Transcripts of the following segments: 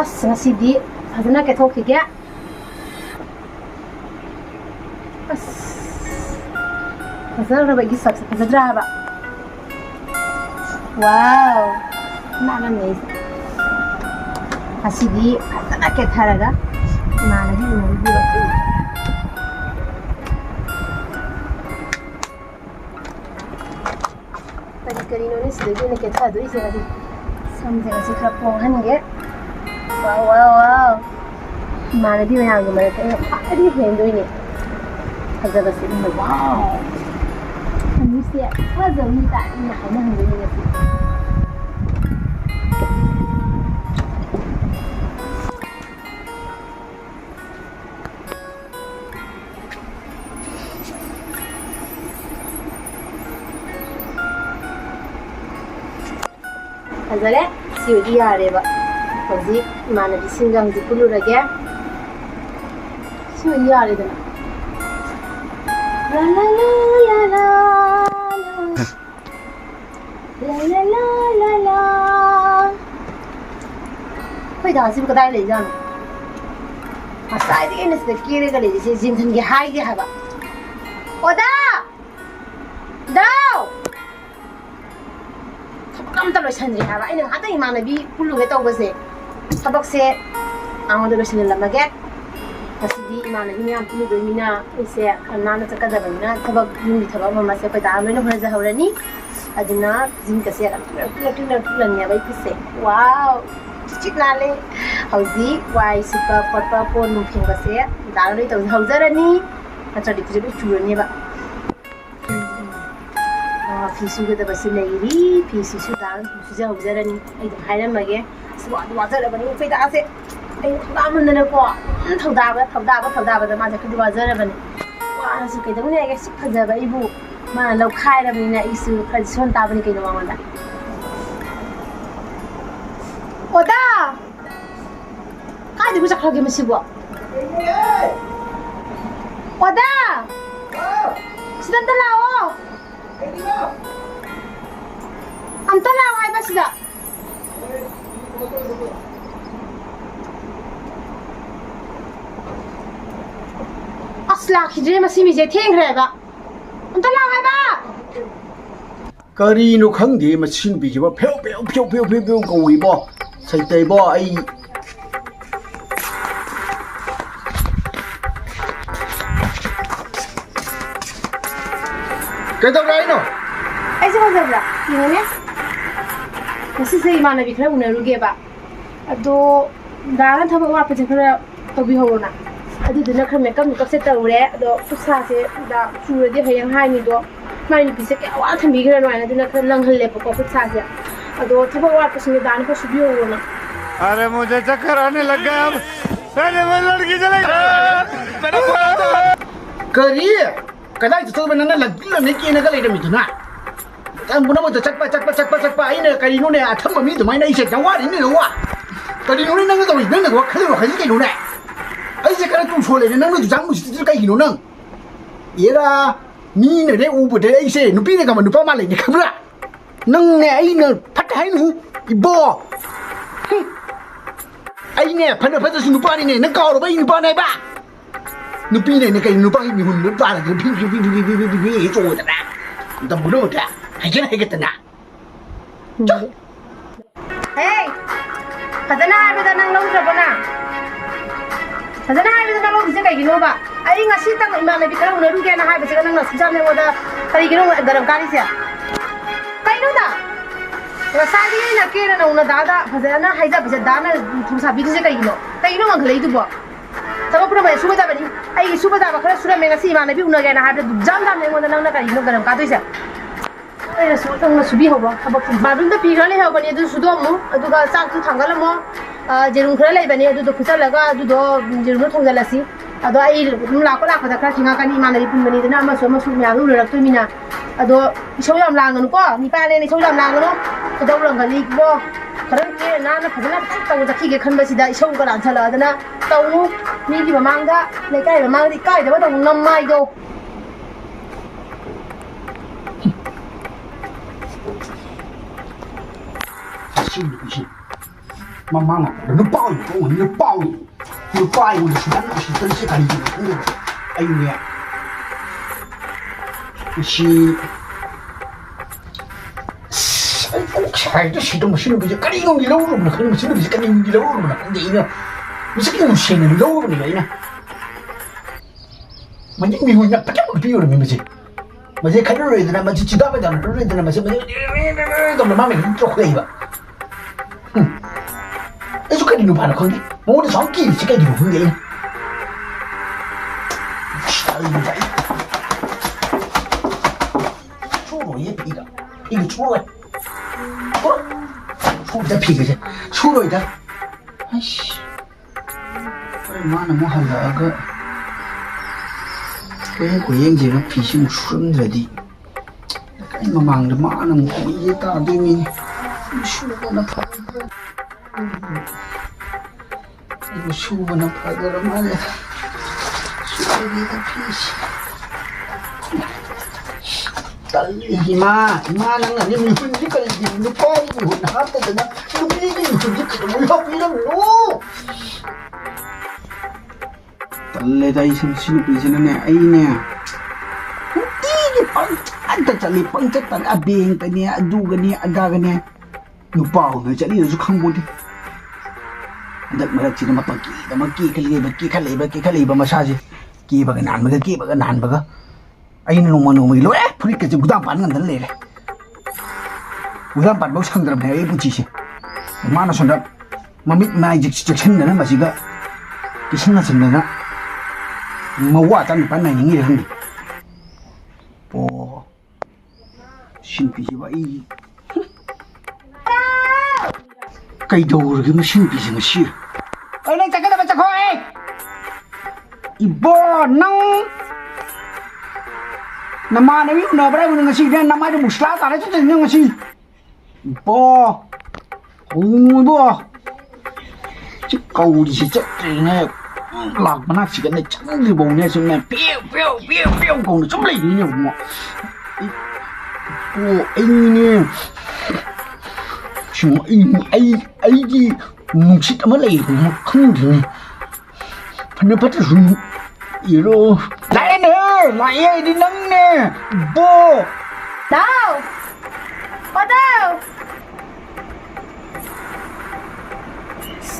ꯑꯁ ꯉꯁꯤꯗꯤ ꯐꯖꯅ ꯀꯦꯊꯣꯛꯈꯤꯒꯦ ꯑꯁ ꯐꯖꯔꯕ ꯑꯩꯒꯤ ꯁꯛꯁꯦ ꯐꯖꯗ꯭ꯔꯥ ꯍꯥꯏꯕ ꯋꯥꯎ ꯅꯥꯟꯅꯅꯦꯉꯁꯤꯗꯤ ꯐꯖꯅ ꯀꯦꯊꯔꯒ ꯏꯃꯥꯟꯅꯕꯤ ꯎꯅꯔꯨꯕꯤꯕ ꯀꯔꯤꯅꯣꯅꯦ ꯁꯤꯗꯒꯤ ꯑꯩꯅ ꯀꯦꯊꯗꯣꯏꯁꯦ ꯉꯁꯤ ꯁꯝꯁꯦ ꯉꯁꯤ ꯈꯔ ꯄꯣꯡꯍꯟꯒꯦ ꯋꯥꯎ ꯋꯥꯎ ꯋꯥꯎ 이만하게 그냥 이만하게 빨리 해도이네 가져갔어 이거 와우 한국에 화장이다 이나 하나 한국에 가져래 시우디 아래봐 hꯧꯖꯤꯛ 이만하비singa hꯧꯖꯤꯛ ꯄꯨꯜꯂꯨꯔꯒꯦ 시우디 아래ꯗꯅ 라라라라라 라라라라라 ꯑꯩꯈꯣꯏ ꯗꯥꯟꯁꯤꯕꯨ ꯀꯗꯥꯏ ꯂꯩꯖꯥꯠꯅꯣ ꯉꯁꯥꯏꯗꯒꯤ ꯑꯩꯅ ꯁꯤꯗ ꯀꯦꯔꯒ ꯂꯩꯔꯤꯁꯦ ꯌꯦꯡꯍꯟꯒꯦ ꯍꯥꯏꯒꯦ ꯍꯥꯏꯕ ꯑꯣꯗꯥ ꯗꯥꯎ ꯑꯝꯇ ꯂꯣꯏꯁꯟꯗ꯭ꯔꯤ ꯍꯥꯏꯕ ꯑꯩꯅ ꯉꯥꯛꯇꯪ ꯏꯃꯥꯟꯅꯕꯤ ꯄꯨꯜꯂꯨꯒꯦ ꯇꯧꯕꯁꯦ ꯊꯕꯛꯁꯦ ꯑꯩꯉꯣꯟꯗ ꯂꯣꯏꯁꯤꯜꯂꯝꯃꯒꯦ ꯉꯁꯤꯗꯤ ꯏꯃꯥꯟꯅꯕꯤ ꯃꯌꯥꯝ ꯄꯨꯜꯂꯨꯗꯣꯏꯅꯤꯅ ꯑꯩꯁꯦ ꯅꯥꯟꯅ ꯆꯠꯀꯗꯕꯅꯤꯅ ꯊꯕꯛ ꯌꯨꯝꯒꯤ ꯊꯕꯛ ꯑꯃꯁꯦ ꯑꯩꯈꯣꯏ ꯗꯥ ꯂꯣꯏꯅ ꯍꯣꯠꯅꯖꯍꯧꯔꯅꯤ ꯑꯗꯨꯅ ꯐꯤꯖꯤꯟꯀꯁꯦ ꯌꯥꯝ ꯇꯨꯜꯂꯅꯦꯕ ꯑꯩ ꯈꯨꯠꯁꯦ ꯋꯥꯎ ꯆꯤꯆꯤꯛ ꯅꯥꯜꯂꯦ ꯍꯧꯖꯤꯛ ꯋꯥꯏ ꯁꯤꯠꯄ ꯈꯣꯠꯄ ꯀꯣꯟ ꯅꯨꯡ ꯐꯦꯡꯕꯁꯦ ꯗꯥꯅ ꯂꯣꯏ ꯇꯧꯖꯍꯧꯖꯔꯅꯤ ꯅꯠꯇ꯭ꯔꯗꯤ ꯐꯤꯁꯦ ꯂꯣꯏ ꯆꯨꯔꯅꯦꯕ ꯐꯤ ꯁꯨꯒꯗꯕꯁꯨ ꯂꯩꯔꯤ ꯐꯤꯁꯤꯁꯨ ꯗꯥꯅ ꯁꯨꯖꯍꯧꯖꯔꯅꯤ ꯑꯩ ꯑꯗꯨꯝ ꯍꯥꯏꯔꯝꯃꯒꯦ ꯑꯁ ꯋꯥꯖꯔꯕꯅꯤ ꯑꯩꯈꯣꯏ ꯗꯥꯁꯦ ꯑꯩꯅ ꯊꯧꯗꯥꯃꯟꯗꯅꯀꯣ ꯊꯧꯗꯥꯕꯗ ꯃꯥꯁꯦ ꯈꯔꯗꯤ ꯋꯥꯖꯔꯕꯅꯤ ꯋꯥꯔꯁꯨ ꯀꯩꯗꯧꯅꯤ ꯍꯥꯏꯒꯦ ꯁꯨꯛ ꯐꯖꯕ ꯑꯩꯕꯨ ꯃꯥꯅ ꯂꯧꯈꯥꯏꯔꯕꯅꯤꯅ ꯑꯩꯁꯨ ꯈꯔꯗꯤ ꯁꯣꯟ ꯇꯥꯕꯅꯤ ꯀꯩꯅꯣ ꯃꯉꯣꯟꯗ ꯑꯣꯗꯥ ꯀꯥꯏꯗꯕꯨ ꯆꯠꯈ꯭ꯔꯒꯦ ꯃꯁꯤꯕꯨ ꯑꯣꯗꯥ ꯁꯤꯗ ꯑꯝꯇ ꯂꯥꯛꯑꯣ ꯑꯝꯇ ꯂꯥꯛꯑꯣ ꯍꯥꯏꯕ ꯁꯤꯗ ꯑꯁ ꯂꯥꯛꯈꯤꯗ꯭ꯔꯦ ꯃꯁꯤ ꯃꯤꯁꯦ ꯊꯦꯡꯈ꯭ꯔꯦꯕ ꯑꯝꯇ ꯂꯥꯛꯑꯣ ꯍꯥꯏꯕ ꯀꯔꯤꯅꯣ ꯈꯪꯗꯦ ꯃꯁꯤ ꯅꯨꯄꯤꯁꯤꯕꯣ ꯐꯦꯎ ꯀꯧꯏꯕꯣ ꯁꯩꯇꯩꯕꯣ ꯑꯩ ꯀꯩꯗꯧꯔꯦ ꯍꯥꯏꯅꯣ ꯑꯩꯁꯦ ꯐꯖꯕ꯭ꯔꯥ ꯌꯦꯡꯉꯨꯅꯦ ꯉꯁꯤꯁꯦ ꯏꯃꯥꯟꯅꯕꯤ ꯈꯔ ꯎꯅꯔꯨꯒꯦꯕ ꯑꯗꯣ ꯗꯥꯅ ꯊꯕꯛ ꯋꯥꯠꯄꯁꯦ ꯈꯔ ꯇꯧꯕꯤꯍꯧꯔꯣꯅ ꯑꯗꯨꯗꯨꯅ ꯈꯔ ꯃꯦꯀꯞ ꯅꯨꯀꯞꯁꯦ ꯇꯧꯔꯦ ꯑꯗꯣ ꯈꯨꯠꯁꯥꯁꯦ ꯗꯥ ꯆꯨꯔꯗꯤ ꯍꯌꯦꯡ ꯍꯥꯏꯅꯤꯗꯣ ꯃꯥꯏ ꯅꯨꯄꯤꯁꯦ ꯀꯌꯥ ꯋꯥꯅ ꯊꯝꯕꯤꯈ꯭ꯔꯅꯣ ꯍꯥꯏꯅ ꯑꯗꯨꯅ ꯈꯔ ꯂꯪꯍꯜꯂꯦꯕꯀꯣ ꯈꯨꯠꯁꯥꯁꯦ ꯑꯗꯣ ꯊꯕꯛ ꯋꯥꯠꯄꯁꯤꯡꯁꯦ ꯗꯥꯅ ꯈꯔ ꯁꯨꯕꯤꯍꯧꯔꯣꯅ अरे मुझे चक्कर आने लग गया अब पहले वो लड़की चले ꯀꯔꯤ ꯀꯗꯥꯏ ꯆꯠꯊꯣꯛꯕ ꯅꯪꯅ ꯂꯛꯂꯝꯃꯦ ꯀꯦꯅꯒ ꯂꯩꯔꯝꯃꯤꯗꯨꯅ ꯄꯨꯝꯅꯃꯛꯇ ꯆꯠꯄ ꯑꯩꯅ ꯀꯔꯤꯅꯣꯅꯦ ꯑꯊꯝꯕ ꯃꯤ ꯑꯗꯨꯃꯥꯏꯅ ꯑꯩꯁꯦ ꯌꯥꯝ ꯋꯥꯔꯤꯅꯦ ꯅꯪ ꯋꯥ ꯀꯔꯤꯅꯣꯅꯦ ꯅꯪꯅ ꯇꯧꯔꯤ ꯅꯪꯅ ꯋꯥꯈꯜꯁꯤ ꯀꯩꯅꯣꯅꯦ ꯑꯩꯁꯦ ꯈꯔ ꯇꯨꯁꯣꯜꯂꯦꯅꯦ ꯅꯪꯅ ꯖꯥꯡ ꯃꯨꯁꯤꯗꯨ ꯀꯩꯒꯤꯅꯣ ꯅꯪ ꯑꯦꯔꯥ ꯃꯤꯅꯅꯦ ꯎꯕꯗ ꯑꯩꯁꯦ ꯅꯨꯄꯤꯅ ꯀꯝꯕ ꯅꯨꯄꯥ ꯃꯥꯜꯂꯤꯅꯦ ꯈꯪꯕ꯭ꯔꯥ ꯅꯪꯅꯦ ꯑꯩꯅ ꯐꯠꯇ ꯍꯥꯏꯅꯨ ꯏꯕꯣ ꯑꯩꯅꯦ ꯐꯅ ꯐꯠꯇ꯭ꯔꯁꯨ ꯅꯨꯄꯥꯅꯤꯅꯦ ꯅꯪ ꯀꯥꯎꯔꯕ ꯑꯩ ꯅꯨꯄꯥꯅꯦ ꯍꯥꯏꯕ ꯅꯨꯄꯤꯅꯦ ꯀꯩ ꯅꯨꯄꯥꯒꯤ ꯃꯤꯍꯨꯟꯗꯨ ꯇꯥꯔꯗꯅ ꯐꯤ ꯆꯣꯡꯗꯅ ꯇꯝꯕꯨꯗ ꯍꯩꯒꯠꯇꯅ ꯍꯦ ꯐꯖꯅ ꯍꯥꯏꯕꯗ ꯅꯪ ꯂꯧꯗ꯭ꯔꯕꯣ ꯅꯪ ꯐꯖꯅ ꯍꯥꯏꯕꯗ ꯅꯪ ꯂꯧꯗ꯭ꯔꯤꯁꯦ ꯀꯩꯒꯤꯅꯣꯕ ꯑꯩ ꯉꯁꯤꯇꯪ ꯏꯃꯥꯟꯅꯕꯤ ꯈꯔ ꯎꯅꯔꯨꯒꯦꯅ ꯍꯥꯏꯕꯁꯤꯒ ꯅꯪꯅ ꯁꯨꯡꯆꯥ ꯑꯩꯉꯣꯟꯗ ꯀꯔꯤꯒꯤꯅꯣ ꯒꯔꯝ ꯀꯥꯔꯤꯁꯦ ꯀꯩꯅꯣꯗ ꯉꯁꯥꯏꯗꯤ ꯑꯩꯅ ꯀꯦꯅ ꯅꯧꯅ ꯗꯥꯗ ꯐꯖꯅ ꯍꯥꯏꯖꯕꯁꯦ ꯗꯥꯅ ꯊꯨꯡꯁꯥꯕꯤꯔꯤꯁꯦ ꯀꯩꯒꯤꯅꯣ ꯉꯥꯡꯈꯠꯂꯛꯏꯗꯨꯕꯣ ꯊꯕꯛ ꯄꯨꯝꯅꯃꯛ ꯁꯨꯒꯗꯕꯅꯤ ꯑꯩꯒꯤ ꯁꯨꯕ ꯇꯥꯕ ꯈꯔ ꯁꯨꯔꯝꯃꯦ ꯉꯁꯤ ꯏꯃꯥꯟꯅꯕꯤ ꯎꯅꯒꯦꯅ ꯍꯥꯏꯕꯗ ꯖꯥꯝꯅ ꯑꯩꯉꯣꯟꯗ ꯅꯪꯅ ꯀꯔꯤꯒꯤꯅꯣ ꯒꯔꯝ ꯀꯥꯗꯣꯏꯁꯦ ꯑꯩꯅꯁꯨ ꯅꯪꯅ ꯁꯨꯕꯤꯍꯧꯕ ꯊꯕꯛꯁꯦ ꯕꯥꯠꯔꯨꯝꯗ ꯐꯤ ꯈꯔ ꯂꯩꯍꯧꯕꯅꯤ ꯑꯗꯨ ꯁꯨꯗꯣꯛꯑꯝꯃꯨ ꯑꯗꯨꯒ ꯆꯥꯛꯁꯨ ꯊꯥꯡꯒꯠꯂꯝꯃꯣ ꯖꯦꯔꯨꯝ ꯈꯔ ꯂꯩꯕꯅꯤ ꯑꯗꯨꯗꯣ ꯐꯨꯠꯆꯜꯂꯒ ꯑꯗꯨꯗꯣ ꯖꯦꯔꯨꯝꯗꯣ ꯊꯣꯡꯖꯜꯂꯁꯤ ꯑꯗꯣ ꯑꯩ ꯑꯗꯨꯝ ꯂꯥꯛꯄꯗ ꯈꯔ ꯊꯦꯡꯉꯛꯀꯅꯤ ꯏꯃꯥꯟꯅꯕꯤ ꯄꯨꯟꯕꯅꯤꯗꯅ ꯑꯃꯁꯨ ꯃꯌꯥꯝꯗꯣ ꯎꯅꯔꯛꯇꯣꯏꯅꯤꯅ ꯑꯗꯣ ꯏꯁꯧ ꯌꯥꯝ ꯂꯥꯡꯒꯅꯨꯀꯣ ꯅꯤꯄꯥꯅꯦꯅ ꯏꯁꯧ ꯌꯥꯝ ꯂꯥꯡꯒꯅꯨ ꯈꯨꯗꯧ ꯂꯪꯒꯜꯂꯤꯀꯣ ꯈꯔ ꯀꯦꯅ ꯅꯥꯟꯅ ꯐꯖꯅ ꯇꯧꯕ ꯆꯠꯈꯤꯒꯦ ꯈꯟꯕꯁꯤꯗ ꯏꯁꯧꯒ ꯂꯥꯟꯁꯜꯂꯛꯑꯗꯅ ꯇꯧꯅꯨ ꯃꯤꯒꯤ ꯃꯃꯥꯡꯗ ꯂꯩꯀꯥꯏ ꯃꯃꯥꯡꯗ ꯏꯀꯥꯏꯗꯕ ꯇꯧꯅꯨ ꯅꯃꯥꯏꯗꯣ 心里不行。妈妈嘛，那包有我那包有，那包有的是咱是真是干净的，哎呦呀，是。哎，这是这么心里不行，赶紧用你搂着嘛，可能心里不行，赶紧用你搂着嘛，你呢？你是有钱的搂着你呢？mà những người nhập bắt một tiêu rồi mình gì mà dễ khánh rồi thì mà chỉ đó bây giờ nó lên thì mà sẽ rồi mà mình cho khuây vậy ấy số cái gì nó phải là không đi muốn nó sống kỳ thì cái gì nó không vậy trời vậy chú rồi ấy bị đó bị chú rồi chú đã bị cái gì chú rồi đó ai mà nó muốn hành là cái cái của anh gì nó phì xung xuân rồi đi cái mà màng nó mã nó một cái ta đi mình xu nó phải cái xu nó phải cái đó mà xu đi nó phì tali mà nó là những người phân tích cái gì nó có cái hồn hát tới nó đi cái phân tích cái mũi họng đi nó Tale đây xin pisan na ay na. Hindi pang anta chali pang chatan abeng ta niya aduga niya agaga niya. Nupaw na chali na khang bodi. Dak marak sina mapaki da maki khali ba massage ki ba nan ba ki ba nan ba ay na no lo phuri ka gudam pan ngan dan le le. Gudam pan ba sang dram ne ay buchi se. Mana sonda mamit magic section na ma siga. Kisna sinna na mà qua trong cái này những gì không đi, bố xin bị gì vậy, cái đầu rồi cái mà xin bị gì mà xí, ơi này chắc cái đó chắc thôi, ibu nang, nama này biết nào bây giờ mình xí nên nama thì một slot tại đấy chứ đừng nhưng xí, ibu, ôi bố, chứ cầu thì sẽ chết rồi này. Lạc mà nó chỉ cần này chẳng cái bồn này xong này phiêu còn nó chống lại như nhau mà ô anh nè chúng ấy gì một chút mới lại mà không được phần nó bắt rung gì rồi lại nè lại đi nâng nè bố đâu ở đâu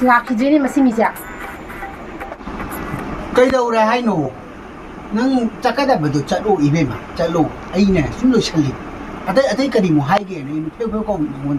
Lạc thì dưới này mà xin gì ạ cái đầu này hay nổ nâng chắc cái này phải được chạy lộ ý về mà chạy lộ ấy nè xuống rồi chạy liền ở đây cái gì một hai cái này theo con muốn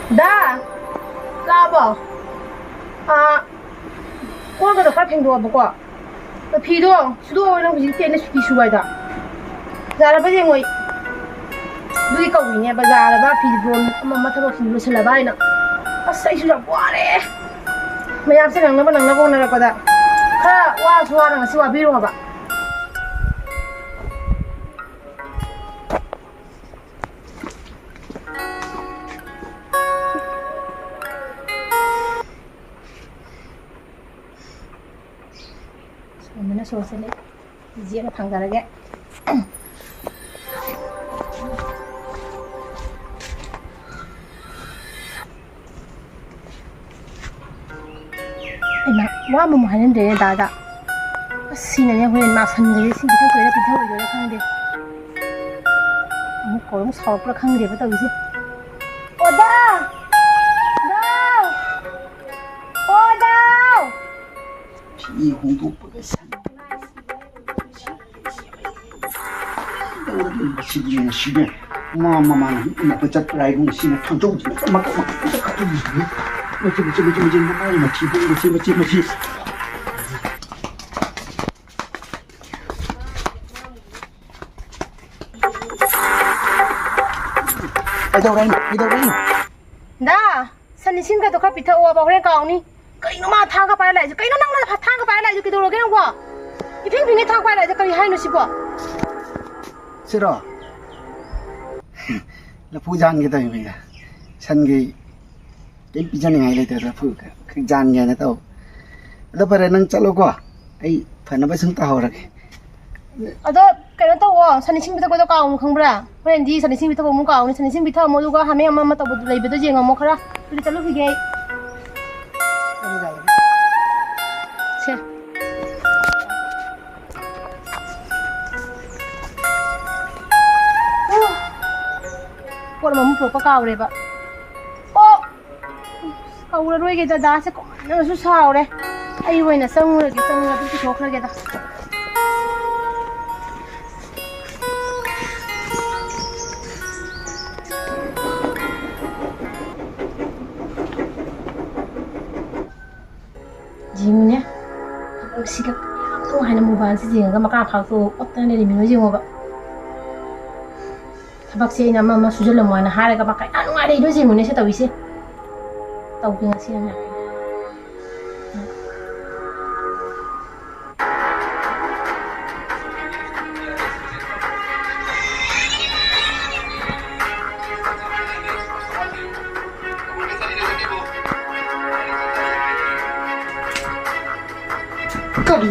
đã đã bảo à qua cái đó phải phèn đồ bố cái phi đồ sudo nó cũng tiền nó phi suy đó giờ là bây giờ ngồi đuôi cầu nhỉ bây giờ là ba phi đồ mà thằng phi đồ là bài nữa à sai suy quá đấy mày làm sao năng nó con này có đã khá quá xóa năng xóa bị rồi bà mình nó xóa xem đấy diễn nó thằng ra đấyว่ามุมหันเดินได้จ้ะสิ่งนี้คนน่าสนใจสิ่งที่เขาเคยได้พิจารณาอยู่แล้วครั้งเดียวมุกก็ต้องสอบแล้วครั้งเดียวไปต่อวิสิโอ้ดาวพี่คงถูกประกาศสิ่งนี้สิ่งนี้มาเนี่ยประจักษ์ไรของสิ่งนี้ทั้งจงสิ่งนี้มาจะขัดอยู่เนี่ยมาจีมาทีพูดมาทีไปเท่าไรด้าสันนิษฐานตัวข้าพิธาอวบอกเรื่องเก่านี่ก็อินมาทางกับไปอะไรจะก็อินนั่งเลยทางกับไปอะไรจะกินตัวเราแค่นั้นกว่าอีพิงทางไปอะไรจะก็ยังให้หนูสิบ่ใช่หรอแล้วผู้จานกี่ตัวอยู่เนี่ยฉันกี่cái bây giờ này lại từ ra phụ cái gian nhà này tao đó bây giờ nâng chalo quá ấy phải nó phải xứng tao rồi ꯑꯗꯣ ꯀꯩꯅꯣ ꯇꯧꯋꯣ ꯁꯟ ꯏꯁꯤꯡ ꯄꯤꯊꯛꯄꯗꯣ ꯀꯥꯎꯅꯨ ꯈꯪꯕ꯭ꯔꯥ ꯍꯣꯔꯦꯟꯗꯤ ꯁꯟ ꯏꯁꯤꯡ ꯄꯤꯊꯛꯄ ꯑꯃꯨꯛ ꯀꯥꯎꯅꯤ ꯁꯟ ꯏꯁꯤꯡ ꯄꯤꯊꯛꯑꯝꯃꯣ ꯑꯗꯨꯒ ꯍꯥꯃꯦꯡ ꯑꯃ ꯇꯧꯕꯗꯣ ꯂꯩꯕꯗꯣ ꯌꯦꯡꯉꯝꯃꯣ ꯈꯔ ꯑꯗꯨꯗꯤ ꯆꯠꯂꯨꯈꯤꯒꯦ ꯑꯩ ꯁꯦ ꯄꯣꯠ ꯑꯃꯃꯨꯛ ꯄꯨꯔꯛꯄ ꯀꯥꯎꯔꯦꯕ ꯑꯣ ꯀꯧꯔꯔꯣꯏꯒꯦ ꯗꯗꯥꯁꯦ ꯀꯃꯥꯏꯅꯁꯨ ꯁꯥꯎꯔꯦ ꯑꯩ ꯑꯣꯏꯅ ꯆꯪꯉꯨꯔꯒꯦ ꯑꯗꯨꯝ ꯄꯨꯊꯣꯛꯈ꯭ꯔꯒꯦꯗ ꯌꯦꯡꯉꯨꯅꯦ ꯁꯤꯒ ꯌꯥꯝ ꯅꯨꯡꯉꯥꯏꯅ ꯃꯣꯕꯥꯏꯜꯁꯦ ꯌꯦꯡꯉꯒ ꯃꯀꯥ ꯐꯥꯛꯇꯣꯛ ꯑꯣꯞꯇꯅ ꯂꯩꯔꯤꯃꯤꯅꯣ ꯌꯦꯡꯉꯣꯕ ꯊꯕꯛꯁꯦ ꯑꯩꯅ ꯑꯃ ꯁꯨꯖꯜꯂꯝꯃꯣ ꯍꯥꯏꯅ ꯍꯥꯏꯔꯒ ꯃꯥ ꯀꯌꯥ ꯅꯨꯡꯉꯥꯏ ꯂꯩꯗꯣ ꯌꯦꯡꯉꯨꯅꯦ ꯁꯤ ꯇꯧꯏꯁꯦ ꯇꯧꯒꯦ ꯉꯁꯤ ꯑꯩꯅ Kali